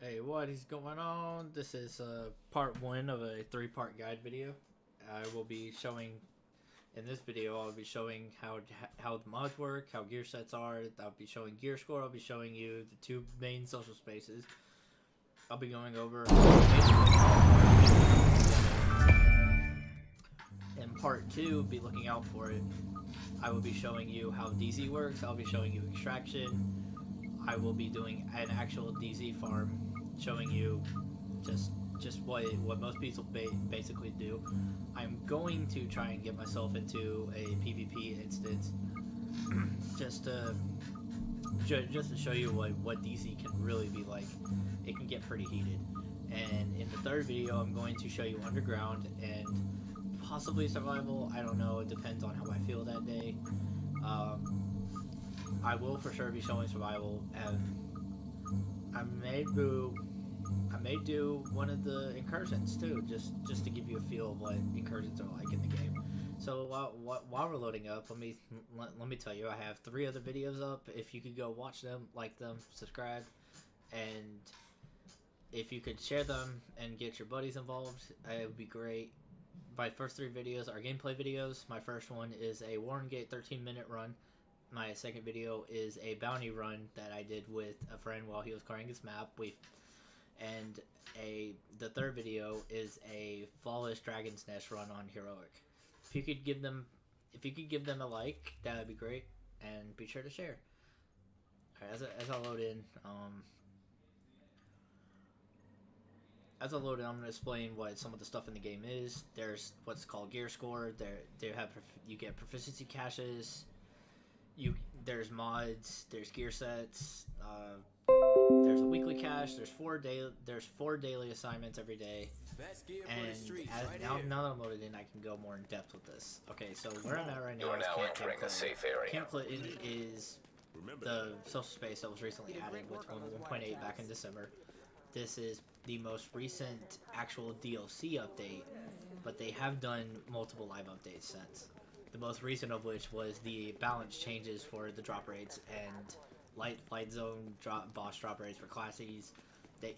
Hey, what is going on? This is part one of a three-part guide video. I will be showing, in this video, I'll be showing how the mods work, how gear sets are. I'll be showing gear score. I'll be showing you the two main social spaces. I'll be going over. In part two, be looking out for it. I will be showing you how DZ works. I'll be showing you extraction. I will be doing an actual DZ farm, showing you just what most people basically do. I'm going to try and get myself into a PvP instance, just to show you what DZ can really be like. It can get pretty heated. And in the third video, I'm going to show you underground and possibly survival. I don't know. It depends on how I feel that day. I will for sure be showing survival, and I may do one of the incursions too, just to give you a feel of what incursions are like in the game. So while we're loading up, let me tell you, I have 3 other videos up. If you could go watch them, like them, subscribe, and if you could share them and get your buddies involved, it would be great. My first 3 videos are gameplay videos. My first one is a Warren Gate 13-minute run. My second video is a bounty run that I did with a friend while he was clearing his map. The third video is a flawless Dragon's Nest run on Heroic. If you could give them a like, that would be great, and be sure to share. Alright, as I load in, I'm going to explain what some of the stuff in the game is. There's what's called gear score. You get proficiency caches. There's mods. There's gear sets. There's a weekly cache. There's four daily assignments every day. And now that I'm loaded in, I can go more in depth with this. Okay, so where I'm at right now is entering a safe area. Camp Clinton is the social space that was recently added with 1.8 back in December. This is the most recent actual DLC update, but they have done multiple live updates since. The most recent of which was the balance changes for the drop rates and light zone boss drop rates for classes. They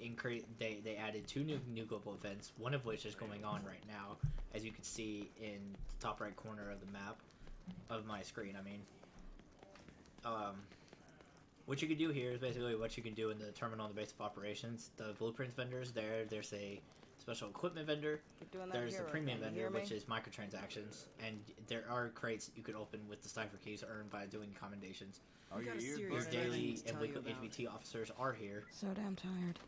added 2 new global events, one of which is going on right now, as you can see in the top right corner of the map of my screen. What you can do here is basically what you can do in the terminal on the base of operations. The blueprints vendors there's a special equipment vendor. There's the premium vendor, which is microtransactions, and there are crates you can open with the cipher keys earned by doing commendations. Your daily and weekly HVT officers are here. So damn tired.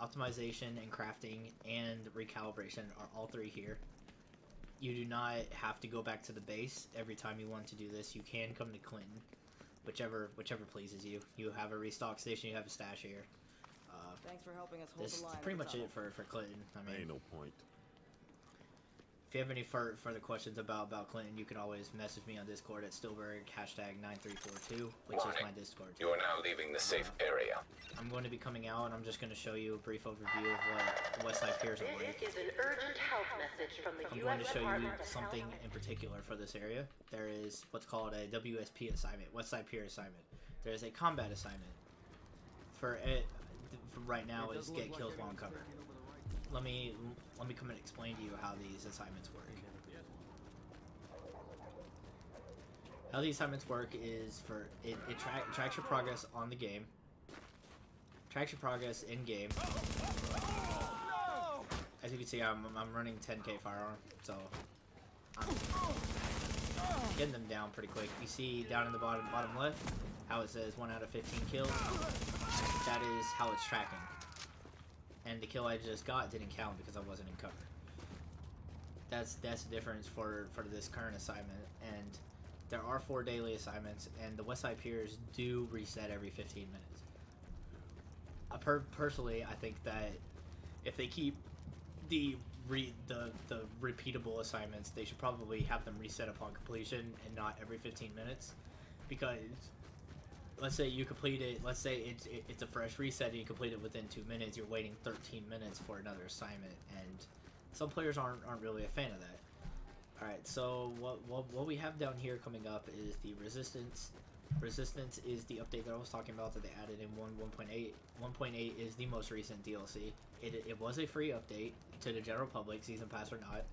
Optimization and crafting and recalibration are all 3 here. You do not have to go back to the base every time you want to do this. You can come to Clinton, whichever pleases you. You have a restock station. You have a stash here. Thanks for helping us hold This the line. is pretty much it for Clinton. Ain't no point. If you have any further questions about Clinton, you can always message me on Discord at Stillburgh #9342, which is my Discord. You are now leaving the safe area. I'm going to be coming out, and I'm just going to show you a brief overview of what the Westside Piers are like. This is an urgent help message from the I'm U.S. going to show you Department of something Health. in particular for this area. There is what's called a WSP assignment, Westside Pier assignment. There is a combat assignment. For right now is get kills while uncovered. Let me come and explain to you how these assignments work. How these assignments work is it tracks your progress on the game. Tracks your progress in game. As you can see, I'm running 10k firearm, so I'm getting them down pretty quick. You see down in the bottom left how it says 1 out of 15 kills. That is how it's tracking. And the kill I just got didn't count because I wasn't in cover. That's the difference for this current assignment. And there are 4 daily assignments, and the Westside Piers do reset every 15 minutes. Personally, I think that if they keep the repeatable assignments, they should probably have them reset upon completion and not every 15 minutes. Because let's say you complete it, let's say it's a fresh reset and you complete it within 2 minutes, you're waiting 13 minutes for another assignment, and some players aren't really a fan of that. Alright, so what we have down here coming up is the Resistance Resistance is the update that I was talking about that they added in 1.8. 1.8 is the most recent DLC. It was a free update to the general public, season pass or not.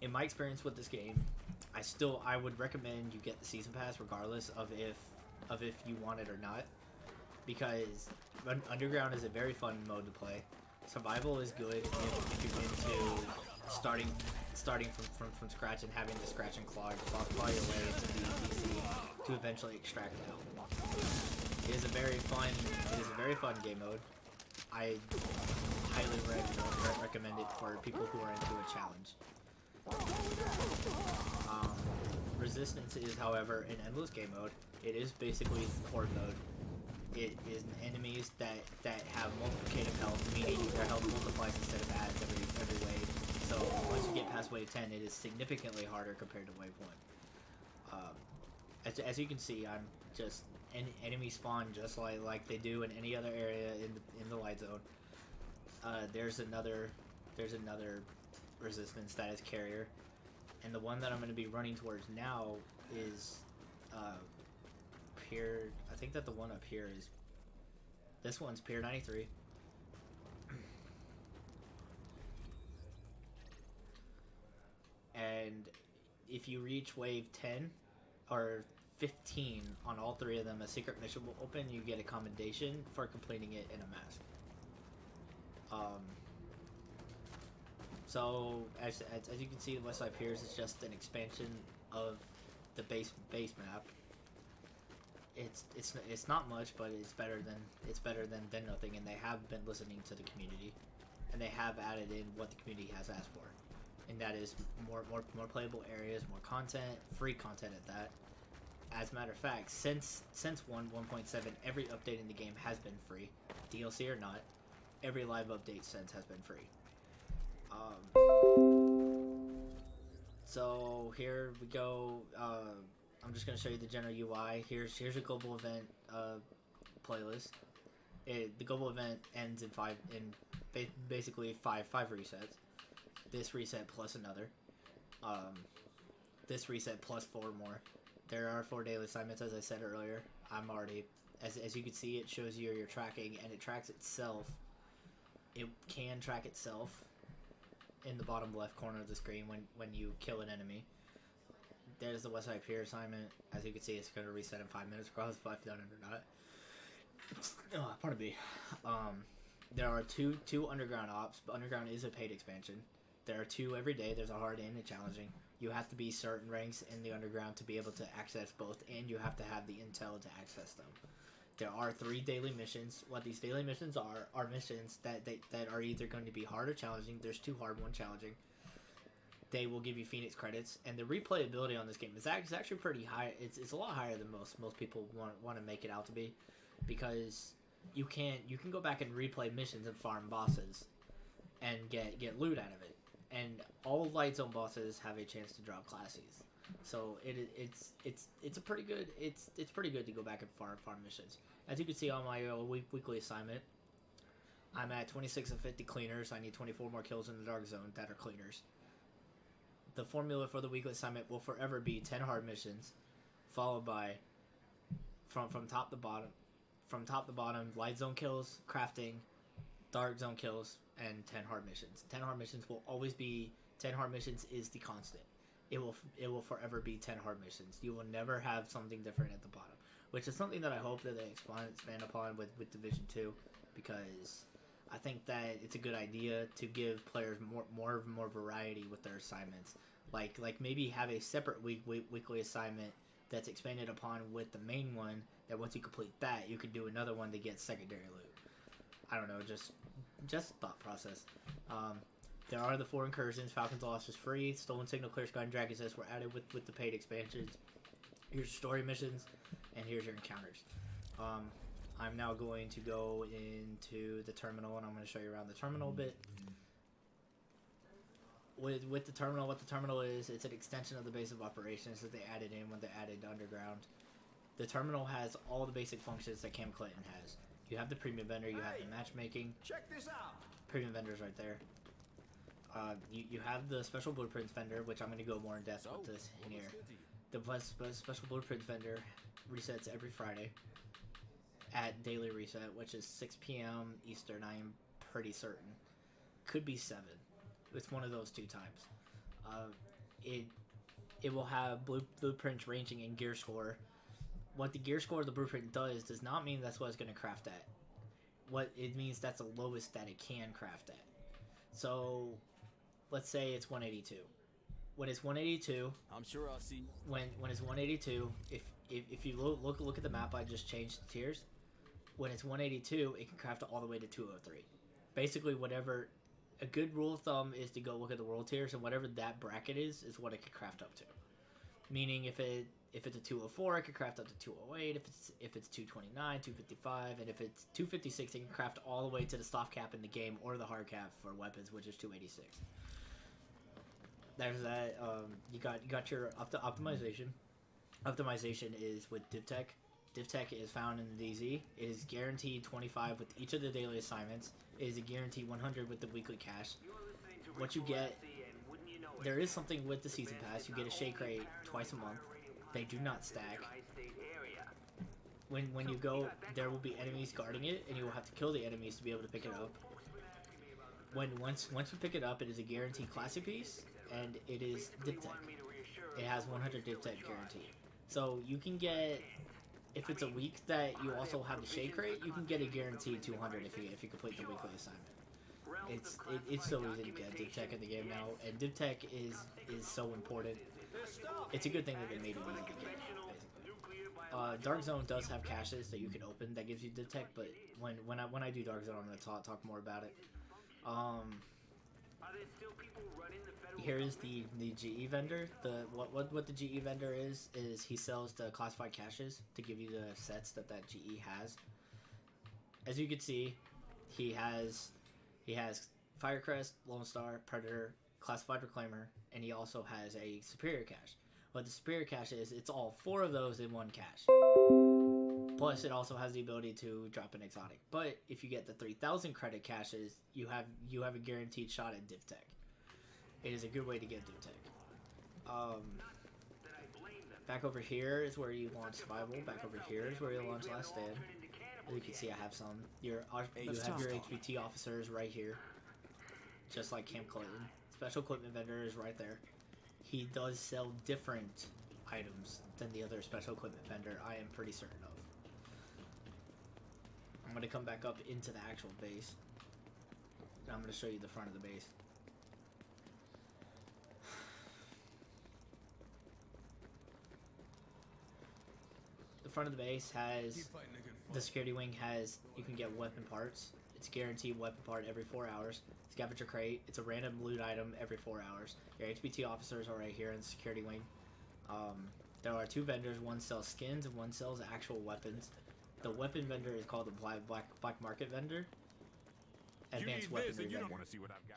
In my experience with this game, I would recommend you get the season pass regardless of if you want it or not, because Underground is a very fun mode to play. Survival is good if you're into starting from scratch and having to scratch and claw your way into the NPC to eventually extract out. It is a very fun game mode. I highly recommend it for people who are into a challenge. Resistance is, however, an endless game mode. It is basically horde mode. It is enemies that have multiplicative health, meaning their health multiplies instead of adds every wave. So once you get past wave 10, it is significantly harder compared to wave 1. As you can see, I'm just enemy spawn just like they do in any other area in the light zone. There's another resistance that is carrier, and the one that I'm going to be running towards now is Pier. I think that the one up here is this one's Pier 93. And if you reach wave 10 or 15 on all three of them, a secret mission will open. You get a commendation for completing it in a mask. So as you can see, the Westside Piers is just an expansion of the base map. It's not much, but it's better than nothing. And they have been listening to the community, and they have added in what the community has asked for, and that is more playable areas, more content, free content at that. As a matter of fact, since 1.7, every update in the game has been free, DLC or not. Every live update since has been free. So here we go. I'm just gonna show you the general UI. Here's a global event playlist. The global event ends in basically five resets. This reset plus another. This reset plus 4 more. There are 4 daily assignments, as I said earlier. I'm already, as you can see, it shows you your tracking, and it tracks itself. It can track itself in the bottom left corner of the screen when you kill an enemy. There's the Westside Pier assignment. As you can see, it's going to reset in 5 minutes, regardless if I've done it or not. Oh, pardon me. There are two Underground ops. Underground is a paid expansion. There are 2 every day. There's a hard and a challenging. You have to be certain ranks in the Underground to be able to access both, and you have to have the intel to access them. There are 3 daily missions. What these daily missions are missions that are either going to be hard or challenging. There's 2 hard, 1 challenging. They will give you Phoenix credits, and the replayability on this game is actually pretty high. It's a lot higher than most people want to make it out to be, because you can go back and replay missions and farm bosses, and get loot out of it. And all light zone bosses have a chance to drop classies, so it's a pretty good it's pretty good to go back and farm missions. As you can see on my weekly assignment, I'm at 26 of 50 cleaners. I need 24 more kills in the dark zone that are cleaners. The formula for the weekly assignment will forever be 10 hard missions, followed by from top to bottom light zone kills, crafting, dark zone kills, and 10 hard missions. 10 hard missions will always be 10 hard missions is the constant. It will forever be 10 hard missions. You will never have something different at the bottom, which is something that I hope that they expand upon with Division 2, because I think that it's a good idea to give players more variety with their assignments. Like maybe have a separate weekly assignment that's expanded upon with the main one, that once you complete that, you can do another one to get secondary loot. I don't know, just thought process. There are the 4 incursions. Falcon's Lost is free. Stolen Signal, Clear Sky, and Dragon's Nest were added with the paid expansions. Here's your story missions, and here's your encounters. I'm now going to go into the terminal, and I'm going to show you around the terminal a bit. With the terminal, what the terminal is, it's an extension of the base of operations that they added in when they added Underground. The terminal has all the basic functions that Cam Clinton has. You have the premium vendor, you have the matchmaking. Check this out. Premium vendors right there. You have the special blueprints vendor, which I'm going to go more in depth with this in here. The special blueprint vendor resets every Friday at daily reset, which is 6 p.m. Eastern. I am pretty certain. Could be 7. It's one of those 2 times. It will have blueprints ranging in gear score. What the gear score of the blueprint does not mean that's what it's going to craft at. What it means, that's the lowest that it can craft at. So, let's say it's 182. When it's 182, I'm sure I'll see. When it's 182, if you look at the map, I just changed the tiers. When it's 182, it can craft all the way to 203. Basically, whatever. A good rule of thumb is to go look at the world tiers, and whatever that bracket is what it can craft up to. Meaning, if it's a 204, it can craft up to 208. If it's 229, 255, and if it's 256, it can craft all the way to the soft cap in the game or the hard cap for weapons, which is 286. There's that. You got your optimization. Optimization is with DivTech. DivTech is found in the DZ. It is guaranteed 25 with each of the daily assignments. It is a guaranteed 100 with the weekly cash. What you get, there is something with the season pass. You get a shake rate twice a month. They do not stack. When you go, there will be enemies guarding it, and you will have to kill the enemies to be able to pick it up. Once you pick it up, it is a guaranteed classic piece, and it is DivTech. It has 100 DivTech guarantee. So you can get, if it's a week that you also have the shake rate, you can get a guaranteed 200 if you complete the weekly assignment. It's so easy to get DivTech in the game now, and DivTech is so important. It's a good thing that they made it easy to get, basically. Dark Zone does have caches that you can open that gives you DivTech, but when I do Dark Zone, I'm going to talk more about it. Here is the GE vendor. What the GE vendor is he sells the classified caches to give you the sets that GE has. As you can see, he has Firecrest, Lone Star, Predator, Classified Reclaimer, and he also has a Superior cache. What the Superior cache is, it's all 4 of those in one cache. Plus, it also has the ability to drop an exotic. But if you get the 3,000 credit caches, you have a guaranteed shot at DivTech. It is a good way to get DivTech. Back over here is where you launch Survival. Back over here is where you launch Last Stand. As you can see, I have some. You have your HBT officers right here, just like Camp Clayton. Special equipment vendor is right there. He does sell different items than the other special equipment vendor, I am pretty certain of. I'm going to come back up into the actual base, and I'm going to show you the front of the base. The front of the base has, the security wing has, you can get weapon parts. It's a guaranteed weapon part every 4 hours. Scavenger crate, it's a random loot item every 4 hours. Your HBT officers are right here in the security wing. There are 2 vendors, one sells skins and one sells actual weapons. The weapon vendor is called the black market vendor. Advanced weaponry vendor.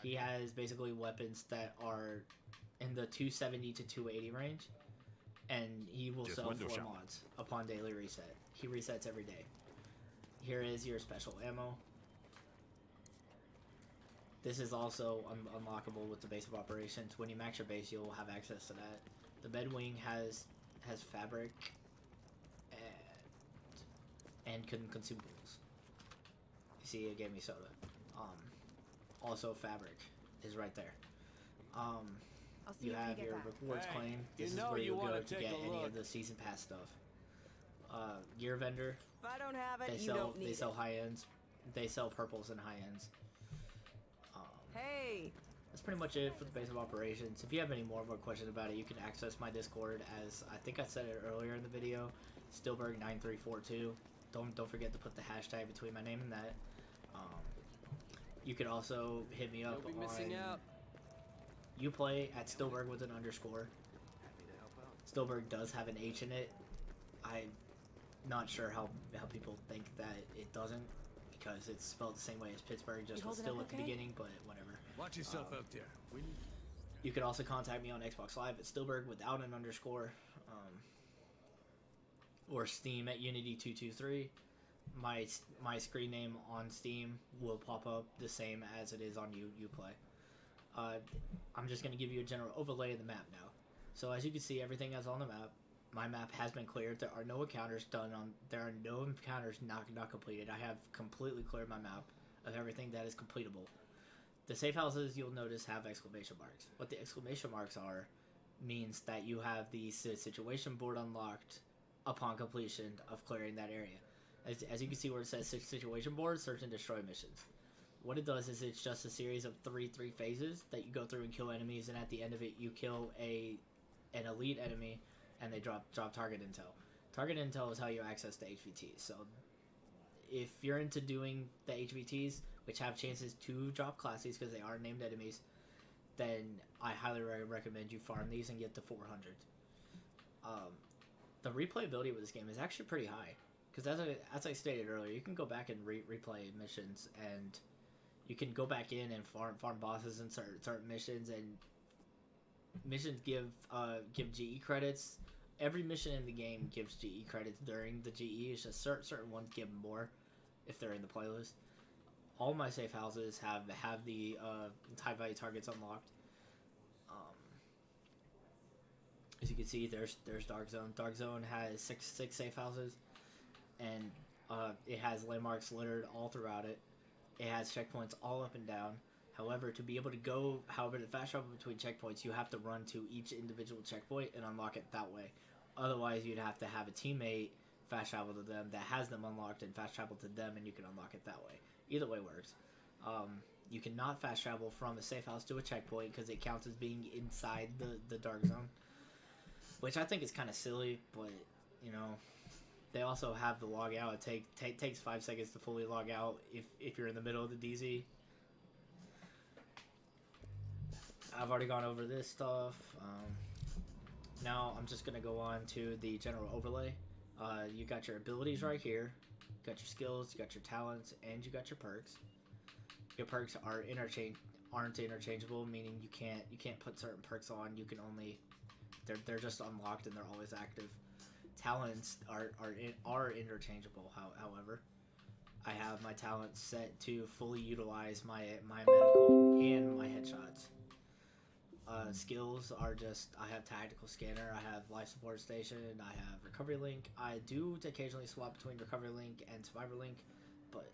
He has basically weapons that are in the 270 to 280 range, and he will sell 4 mods upon daily reset. He resets every day. Here is your special ammo. This is also unlockable with the base of operations. When you max your base, you'll have access to that. The med wing has fabric and consumables. You see, it gave me soda. Also, fabric is right there. You have your rewards claim. This is where you go to get any of the season pass stuff. Gear vendor. If I don't have it, you don't need it. They sell high ends. They sell purples and high ends. Hey! That's pretty much it for the base of operations. If you have any more questions about it, you can access my Discord, as I think I said it earlier in the video. Stillburgh 9342. Don't forget to put the hashtag between my name and that. You can also hit me up on Uplay at Stillburgh with an underscore. Stillburgh does have an H in it. I'm not sure how people think that it doesn't, because it's spelled the same way as Pittsburgh, just with still at the beginning, but whatever. Watch yourself out there. You can also contact me on Xbox Live at Stillburgh without an underscore, or Steam at Unity223. My screen name on Steam will pop up the same as it is on Uplay. I'm just going to give you a general overlay of the map now. So as you can see, everything is on the map. My map has been cleared. There are no encounters There are no encounters not completed. I have completely cleared my map of everything that is completable. The safe houses, you'll notice, have exclamation marks. What the exclamation marks are means that you have the situation board unlocked upon completion of clearing that area. As you can see where it says situation board, search and destroy missions. What it does is it's just a series of three phases that you go through and kill enemies, and at the end of it you kill an elite enemy and they drop target intel. Target intel is how you access the HVTs. So if you're into doing the HVTs, which have chances to drop classes because they are named enemies, then I highly recommend you farm these and get to 400. The replayability of this game is actually pretty high, because as I stated earlier, you can go back and replay missions, and you can go back in and farm bosses and certain missions, and missions give GE credits. Every mission in the game gives GE credits during the GE. It's just certain ones give more if they're in the playlist. All my safe houses have the high value targets unlocked. As you can see, there's Dark Zone. Dark Zone has six safe houses, and it has landmarks littered all throughout it. It has checkpoints all up and down. However, to fast travel between checkpoints, you have to run to each individual checkpoint and unlock it that way. Otherwise, you'd have to have a teammate fast travel to them that has them unlocked and fast travel to them, and you can unlock it that way. Either way works. You cannot fast travel from a safe house to a checkpoint because it counts as being inside the Dark Zone, which I think is kind of silly, but, you know, they also have the log out. It takes 5 seconds to fully log out if you're in the middle of the DZ. I've already gone over this stuff. Now I'm just going to go on to the general overlay. You got your abilities right here. You got your skills, you got your talents, and you got your perks. Your perks aren't interchangeable, meaning you can't put certain perks on. You can only they're just unlocked and they're always active. Talents are interchangeable. However, I have my talents set to fully utilize my medical and my headshots. Skills are just, I have tactical scanner, I have life support station, I have recovery link. I do occasionally swap between recovery link and survivor link, but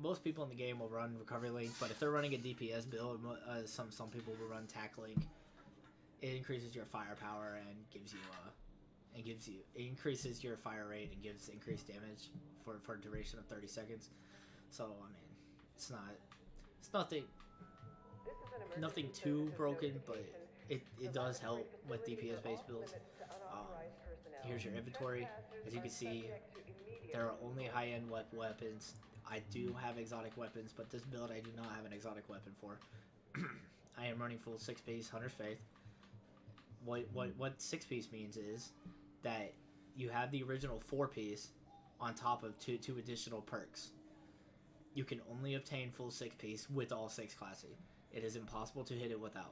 most people in the game will run recovery link. But if they're running a DPS build, some people will run tac link. It increases your firepower and it increases your fire rate and gives increased damage for a duration of 30 seconds. So I mean, it's nothing too broken, but it does help with DPS based builds. Here's your inventory. As you can see, there are only high-end weapons. I do have exotic weapons, but this build I do not have an exotic weapon for. I am running full 6-piece Hunter's Faith. What 6-piece means is that you have the original 4-piece on top of two additional perks. You can only obtain full 6-piece with all 6 classes. It is impossible to hit it without.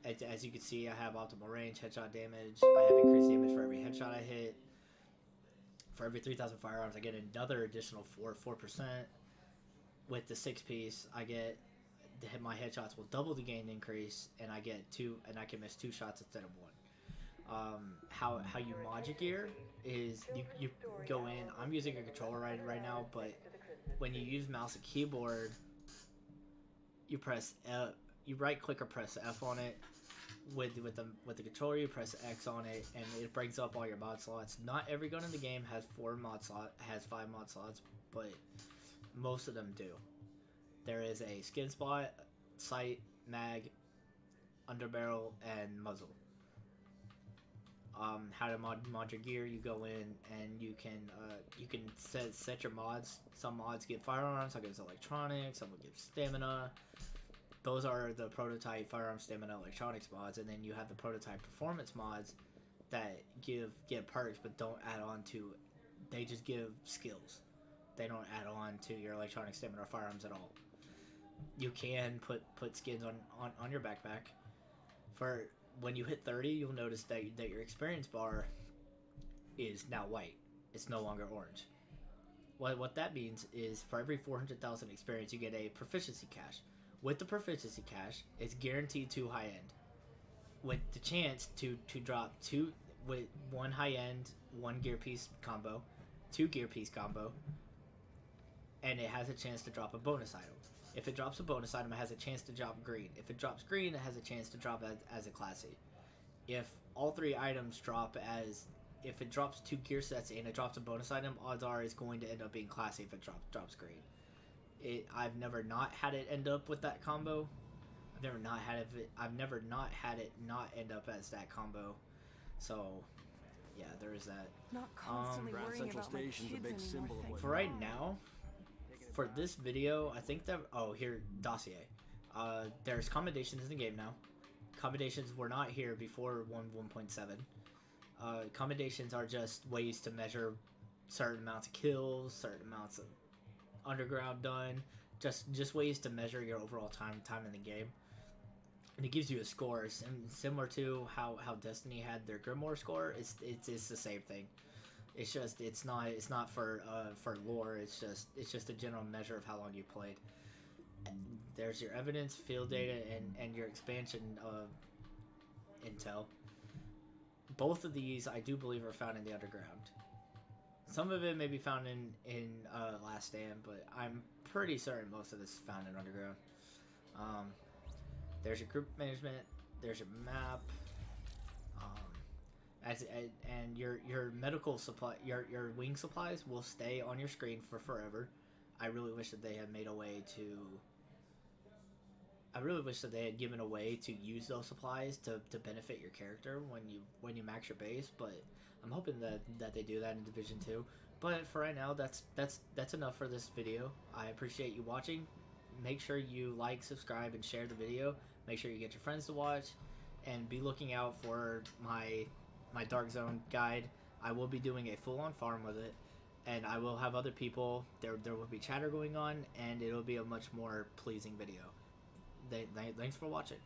As you can see, I have optimal range, headshot damage. I have increased damage for every headshot I hit. For every 3,000 firearms, I get another additional 4%. With the 6-piece, my headshots will double the gain increase, and I get 2, and I can miss 2 shots instead of 1. How you mod your gear is you go in. I'm using a controller right now, but when you use mouse and keyboard, you press F, you right click or press F on it. With the controller, you press X on it, and it brings up all your mod slots. Not every gun in the game has 5 mod slots, but most of them do. There is a skin spot, sight, mag, underbarrel, and muzzle. How to mod your gear? You go in and you can set your mods. Some mods give firearms, some gives electronics, some will give stamina. Those are the prototype firearm, stamina, electronics mods, and then you have the prototype performance mods that give perks but don't add on to. They just give skills. They don't add on to your electronic, stamina, or firearms at all. You can put skins on your backpack. For when you hit 30, you'll notice that your experience bar is now white. It's no longer orange. What that means is for every 400,000 experience, you get a proficiency cache. With the proficiency cache, it's guaranteed to high end. with the chance to drop two with one high end, one gear piece combo, two gear piece combo, and it has a chance to drop a bonus item. If it drops a bonus item, it has a chance to drop green. If it drops green, it has a chance to drop as a classy. If all three items drop as, if it drops two gear sets and it drops a bonus item, odds are it's going to end up being classy if it drops green. I've never not had it end up with that combo. I've never not had it not end up as that combo. So, yeah, there is that. Not constantly Grand worrying Central about my Station's a kids big anymore, symbol of thank what- For right now, for this video, I think that here dossier. There's commendations in the game now. Commendations were not here before 1.7. Commendations are just ways to measure certain amounts of kills, certain amounts of underground done, just ways to measure your overall time in the game. And it gives you a score, similar to how Destiny had their Grimoire score. It's the same thing. It's just it's not for lore. It's just a general measure of how long you played. And there's your evidence, field data, and your expansion intel. Both of these, I do believe, are found in the underground. Some of it may be found in Last Stand, but I'm pretty certain most of this is found in underground. There's your group management. There's your map. And your medical supply, your wing supplies will stay on your screen for forever. I really wish that they had made a way to. I really wish that they had given a way to use those supplies to benefit your character when you max your base. But I'm hoping that they do that in Division 2. But for right now, that's enough for this video. I appreciate you watching. Make sure you like, subscribe, and share the video. Make sure you get your friends to watch, and be looking out for my Dark Zone guide. I will be doing a full-on farm with it, and I will have other people. There will be chatter going on, and it'll be a much more pleasing video. Thanks for watching.